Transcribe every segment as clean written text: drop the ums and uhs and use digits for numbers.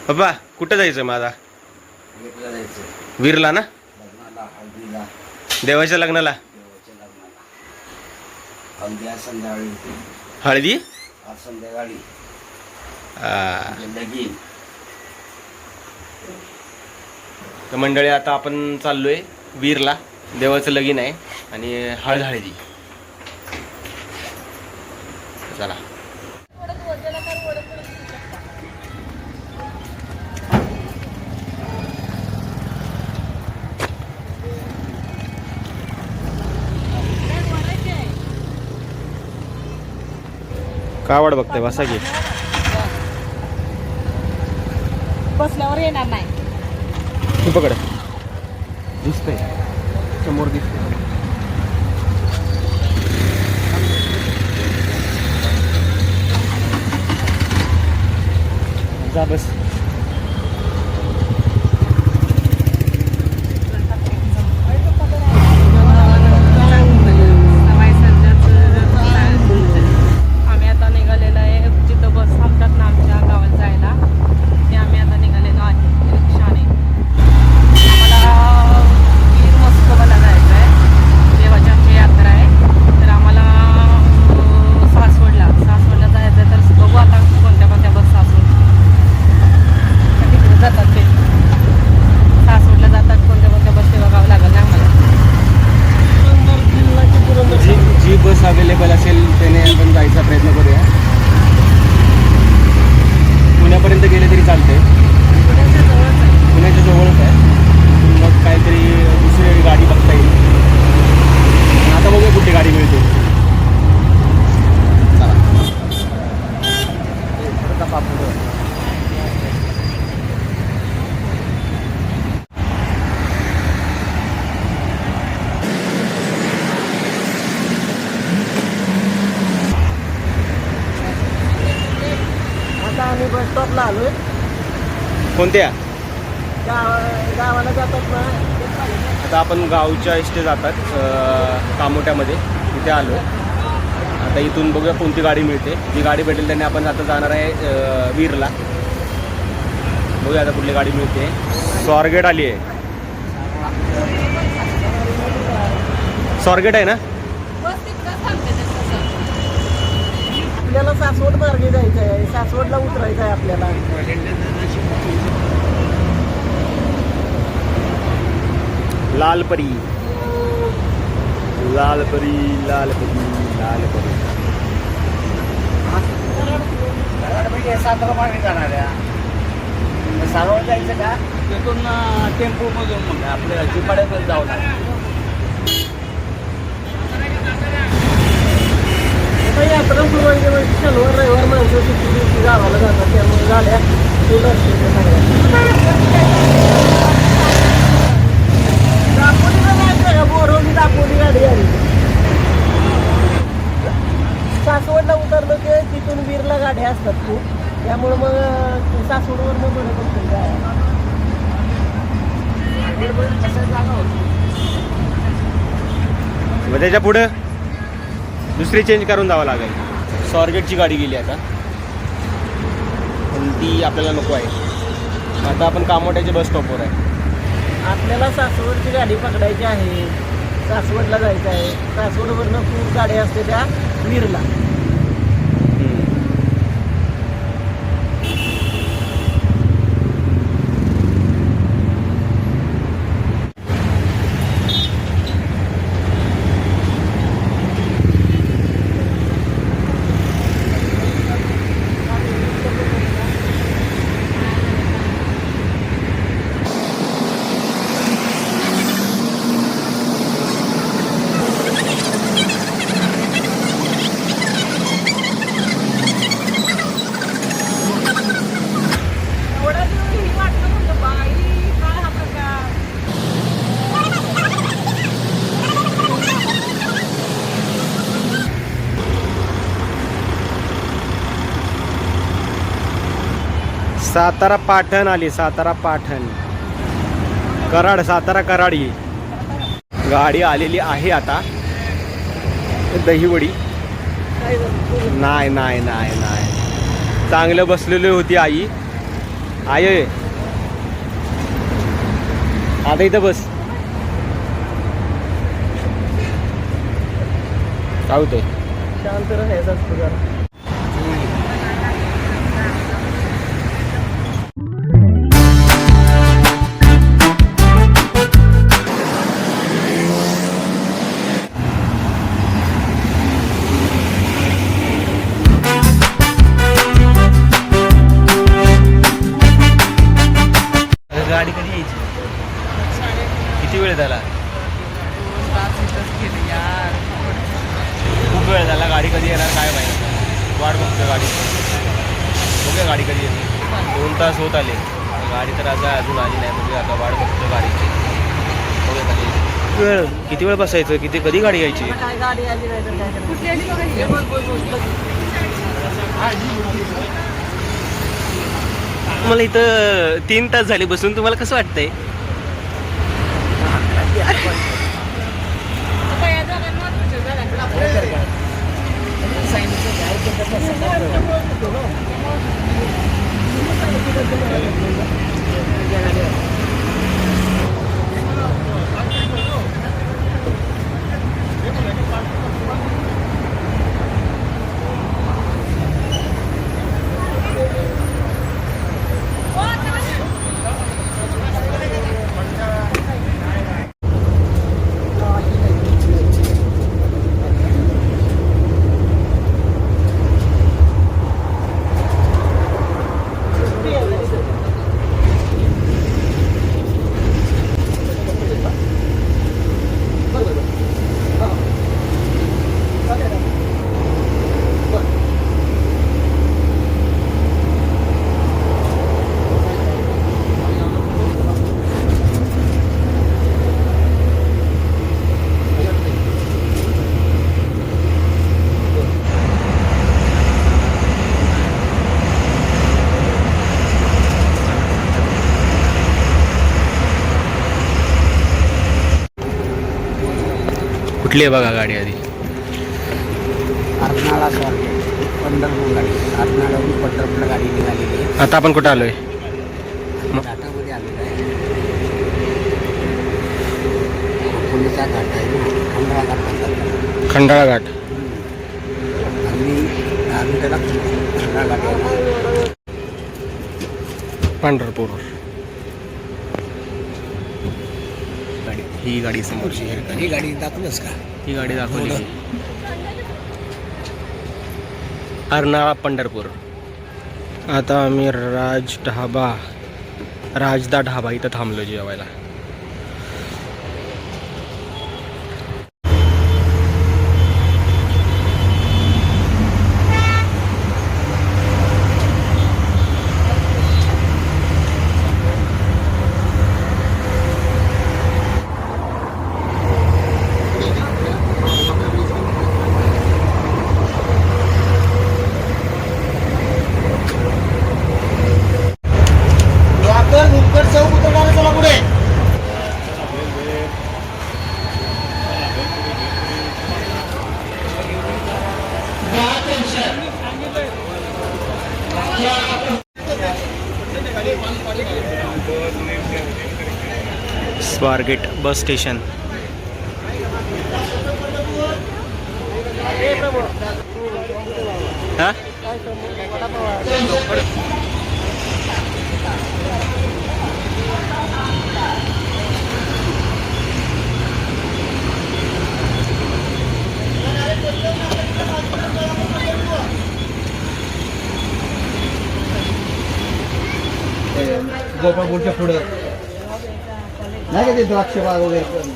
बाबा कुठं जायचं माझा वीरला जायचं. वीरला ना लग्नाला, हळदीला, देवाच्या लग्नाला. देवाच्या लग्नाला. हळदी आज संध्याकाळी होती. हळदी आज संध्याकाळी आ, लगीन. तर मंडळी आता आपण चाललोय वीरला. देवाचं लगीन आहे आणि हळदी. चला का वाट बघते बसा की. बसल्यावर येणार नाही. तू पकड दिसतंय समोर दिसतंय. जा बस. आम्ही आता निघालेलो आहे. जिथं बस थांबतात ना आमच्या गावाला जायला, ते आम्ही आता निघालेलो आहे रिक्षाने. आम्हाला वीर मस्कोबाला जायचं आहे. देवाची आमची यात्रा आहे. तर आम्हाला सासवडला जायचं आहे. तर बघू आता कोणत्या कोणत्या बस तिकडे जातात. ते सासवडला जातात. कोणत्या कोणत्या बस ते बघावं लागेल ना आम्हाला. जी बस अवेलेबल असेल त्याने आपण जायचा प्रयत्न करूया. पुण्यापर्यंत गेले तरी चालतंय. पुण्याच्या जवळच आहे. मग काहीतरी दुसरी गाडी बघता येईल. आता बघूया कुठली गाडी मिळते. आता आम्ही बस स्टॉपला आलोय. कोणत्या गावाला जातात ना. आता आपण गावच्या इष्टे जातात कामोट्यामध्ये तिथे आलो. आता इथून बघूया कोणती गाडी मिळते. जी गाडी भेटेल त्याने आपण आता जाणार आहे वीरला. बघूया आता कुठली गाडी मिळते. स्वारगेट आली आहे. स्वारगेट आहे ना. आपल्याला सासवड मार्गे जायचं आहे. सासवडला उतरायचं आहे आपल्याला. लालपरी लालपरी लालपरी लालपरी. सातारा मागे जाणार आहे. सारोळ जायचं का तिथून टेम्पोमधून मग आपल्या चिपाड्यामध्ये जावं लागेल. यात्रा सुरू आहे. शनिवार रविवार माणसं सुट्टी दिवशी गावाला जातात. त्यामुळे झाल्या दापोलीला जायचं का? बोरवली दापोली गाडी आली. सासवडला उतरलं की तिथून वीरला गाड्या असतात खूप. त्यामुळं मग सासवडवर मग बरं पडतं जायला. मग त्याच्या पुढं दुसरी चेंज करून जावं लागेल. स्वारगेटची गाडी गेली आता पण ती आपल्याला नको आहे. आता आपण कामोट्याच्या बस स्टॉपवर आहे. आपल्याला सासवडची गाडी पकडायची आहे. सासवडला जायचं आहे. सासवडवरनं खूप गाड्या असते त्या वीरला. सातारा पाटण आली. सातारा पाटण कराड. सातारा कराड ही गाडी आलेली आहे आता. दहीवडी नाही नाही नाही नाही चांगलं बसलेली होती आई. आय आता इथं बस. काय होतंय? शांत राहायचं असतं जरा. गाडी कधी यायची? किती वेळ झाला? खूप वेळ झाला. गाडी कधी येणार काय माहिती. वाट बघतो गाडी. बघूया गाडी कधी येते. 2 तास होत आले. गाडी तर आता अजून आली नाही. म्हणजे आता वाट बघतो गाडीची. बघूया कधी वेळ. किती वेळ बसायचं? कधी गाडी यायची? गाडी आली नाही तर काय करायचं? कुठली आली बघा. मला इथं 3 तास झाले बसून. तुम्हाला कसं वाटतंय? कुठली आहे बघा गाडी आधी? अर्नाळा सर पंढरपूर गाडी. अर्नाळाहून पंढरपूरला गाडी निघालेली आहे. आता आपण कुठं आलोय? घाटामध्ये आलेलं आहे. पुण्याचा घाट आहे ना, खंडाळा घाट म्हणतात. खंडाळा घाट. आम्ही त्याला खंडाळा घाट आहे. पंढरपूर. ही गाडी समोरची आहे. ही गाडी दाखवलंच का? ही गाडी दाखवली. अर्नाळा पंढरपूर. आता आम्ही राजदा ढाबा इथं थांबलो जेवायला. Swargate bus station. हा गोपाळपूरच्या पुढं नाही का ते द्राक्ष बाग वगैरे पण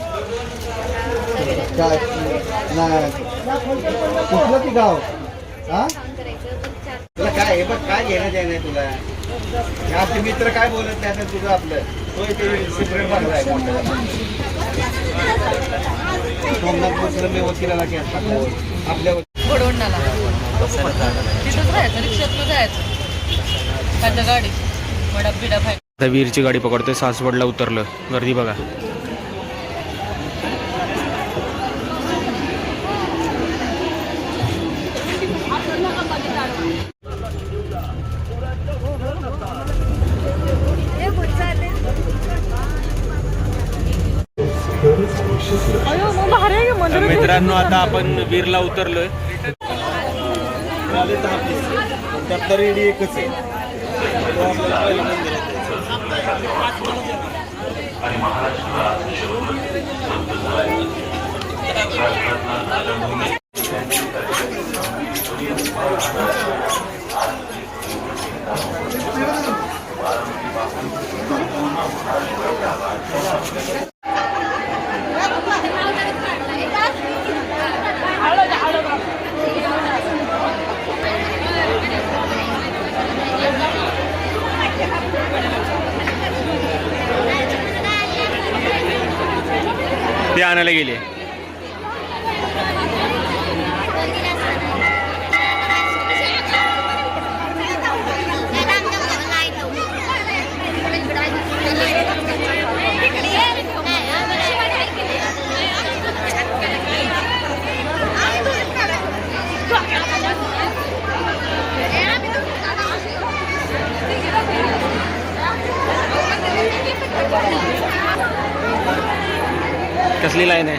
काय कुठलं ती गाव? हा तुला काय हे बघ काय घेणं देणं आहे तुला? आपले मित्र काय बोलत नाही तुझं आपलं तो सेपरेट बांधला आहे सोमनाथ बसलं मी वकिलाला की आपल्या घोडवंडाला तिथंच राहायचं. रिक्षातनं जायचं त्याच्या गाडी वडा बिडा खाय. आता वीरची गाडी पकडतोय. सासवडला उतरलं. गर्दी बघा. मित्रांनो आता आपण वीरला उतरलोय. त्यात तर रेडी एकच आहे तो आपल्याला पहिला मंदिरात ते आणायला गेले. कसली लाईन आहे?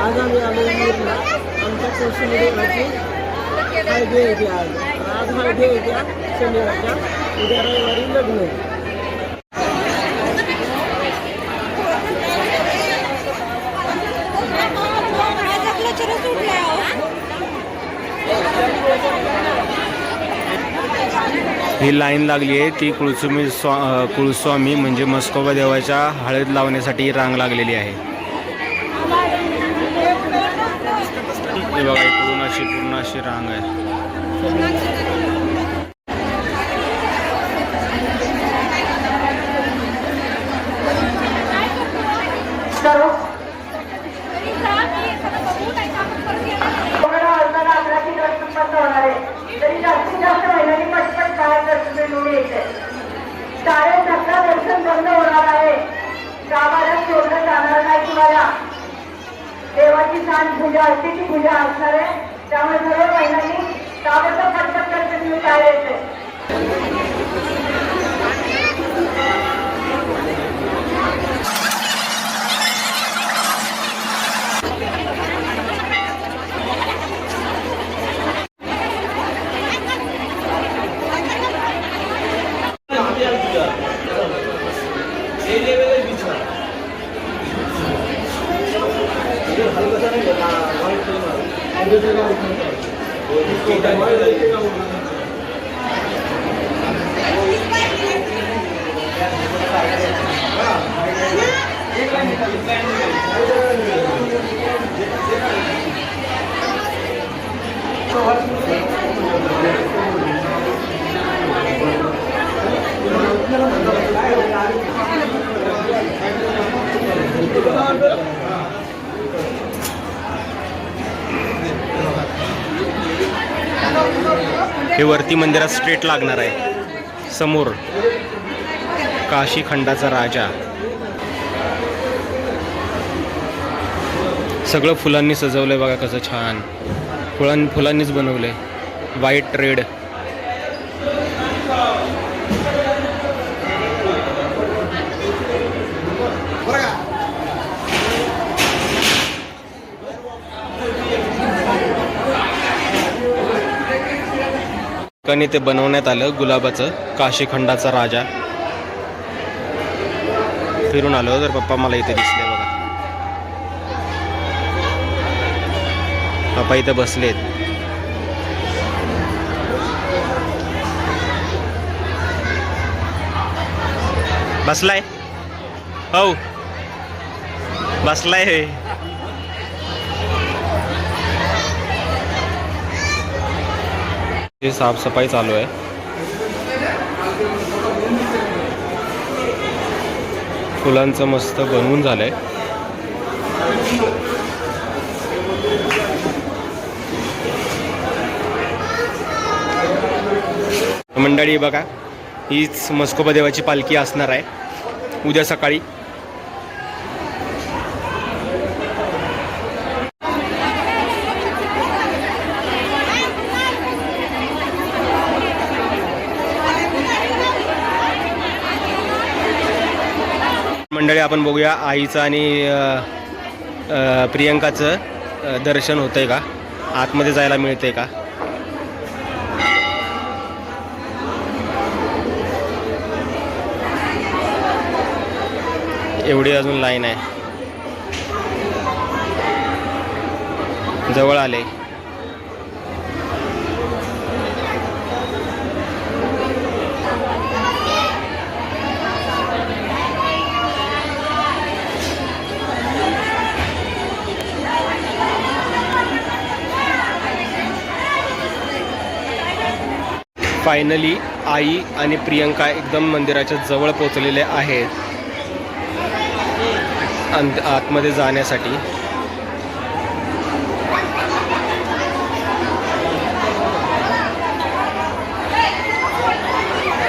आज आम्ही आलो वीरला. आमच्या कौशल्यदेवाची हळदी होती आज हळदी होत्या शनिवारच्या. उद्या रविवारी लग्न. ही लाईन लागली आहे ती कुळस्वामी म्हणजे मस्कोबा देवाच्या हळद लावण्यासाठी रांग लागलेली आहे. हे बघा इकडून अशी पूर्ण अशी रांग आहे. शाळेत धक्का दर्शन बंद होणार आहे. गावाला सोडलं जाणार नाही तुम्हाला. देवाची सांज पूजा अर्थीची पूजा असणार आहे. त्यामुळे सर्व महिलांनी ताबडतोब पटपट करते तुम्ही शाळेचे. हे वरती मंदिरात स्ट्रेट लागणार आहे. समोर काशी खंडाचा राजा. सगळं फुलांनी सजवलंय बघा कसं छान. फुलांनीच बनवलंय. White red. कणी ते बनवण्यात आलं गुलाबाचं. काशी खंडाचा राजा. फिरून आलो तर पप्पा मला इथे दिसले बघा. पप्पा इथे बसलेत. बसलाय हो. बसलाय हे. हे साफसफाई चालू आहे. फुलांचं मस्त बनवून झालंय. मंडळी बघा, हीच म्हस्कोबा देवाची पालखी असणार आहे उद्या सकाळी. मंडळी आपण बघूया आईचं आणि प्रियंकाचं दर्शन होतंय का, आतमध्ये जायला मिळतंय का. एवढी अजून लाईन आहे, जवळ आले. फायनली आई आणि प्रियंका एकदम मंदिराच्या जवळ पोहोचलेले आहेत आतमध्ये जाण्यासाठी.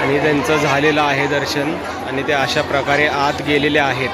आणि त्यांचं झालेलं आहे दर्शन आणि ते अशा प्रकारे आत गेलेले आहेत.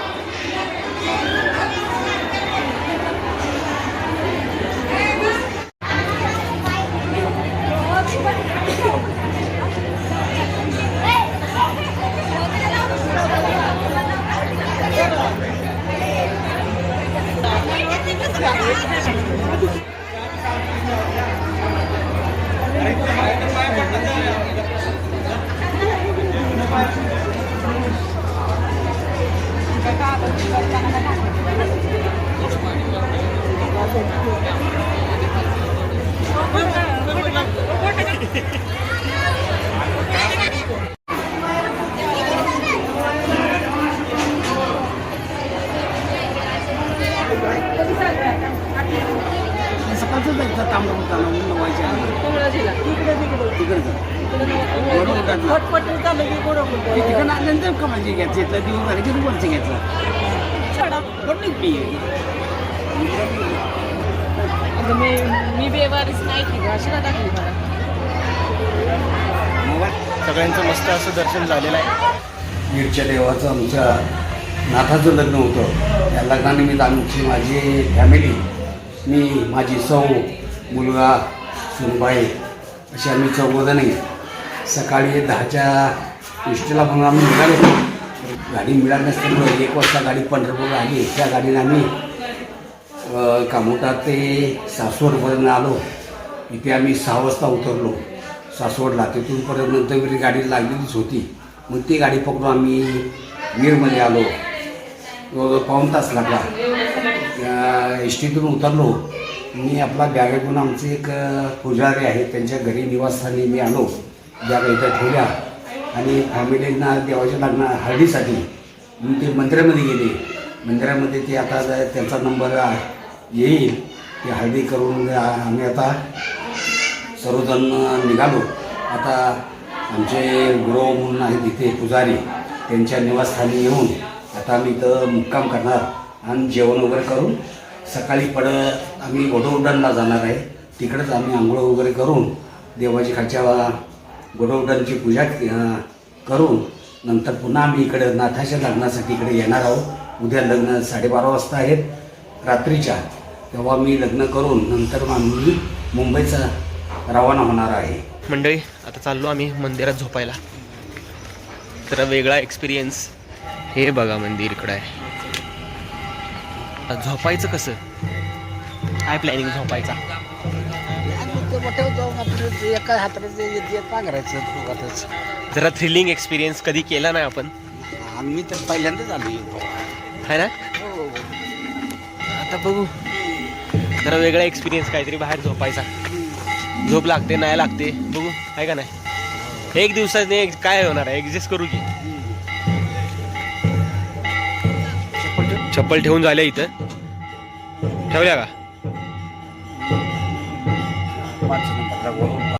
मी बेवारीच नाही की अशी का टाकली मला. सगळ्यांचं मस्त असं दर्शन झालेलं आहे. वीरच्या देवाचं आमच्या नाथाचं लग्न होतं. त्या लग्नानिमित्त आमची माझी फॅमिली, मी, माझी सौ, मुलगा, सुनबाई अशी आम्ही चौघजणी सकाळी 10च्या इष्टीला म्हणून आम्ही निघालो. गाडी मिळाली नसल्यामुळे 1 वाजता गाडी पंढरपूरला आली. त्या गाडीने आम्ही कामोटा ते सासवडपर्यंत आलो. इथे आम्ही 6 वाजता उतरलो सासवडला. तिथून परत नंतर गाडी लागलेलीच होती. मग ती गाडी पकडून आम्ही वीरमध्ये आलो. पाऊण तास लागला. एसटीतून उतरलो. मी आपला बॅग घेऊन आमचे एक पुजारी आहे त्यांच्या घरी निवासस्थानी मी आलो. बॅग इथं ठेवल्या आणि फॅमिलींना देवाच्या लग्न हळदीसाठी मी ते मंदिरामध्ये गेले. मंदिरामध्ये ते आता त्यांचा नंबर येईल, ते हळदी करून आम्ही आता सर्वजण निघालो. आता आमचे गुरव म्हणून आहेत तिथे पुजारी, त्यांच्या निवासस्थानी येऊन आता आम्ही इथं मुक्काम करणार आणि जेवण वगैरे करून सकाळी परत आम्ही गोडवडनला जाणार आहे. तिकडेच आम्ही आंघोळ वगैरे करून देवाची खालच्या गोडवडनची पूजा करून नंतर पुन्हा आम्ही इकडे नाथाच्या लग्नासाठी इकडे येणार आहोत. उद्या लग्न 12:30 वाजता आहेत रात्रीच्या. तेव्हा मी लग्न करून नंतर आम्ही मुंबईचा रवाना होणार आहे. मंडळी आता चाललो आम्ही मंदिरात झोपायला. तर वेगळा एक्सपिरियन्स. हे बघा मंदिर इकडं आहे. झोपायचं कसं, काय प्लॅनिंग झोपायचा? एका हाताला जरा थ्रिलिंग एक्सपिरियन्स कधी केला नाही आपण. आम्ही तर पहिल्यांदाच आलो आहे ना. आता बघू जरा वेगळा एक्सपिरियन्स, काहीतरी बाहेर झोपायचा. झोप लागते नाही लागते बघू, आहे का नाही. एक दिवसाने काय होणार आहे, ॲडजस्ट करू की. चप्पल ठेवून झाल्या इथं ठेवल्या का? 5 नंबरला वरून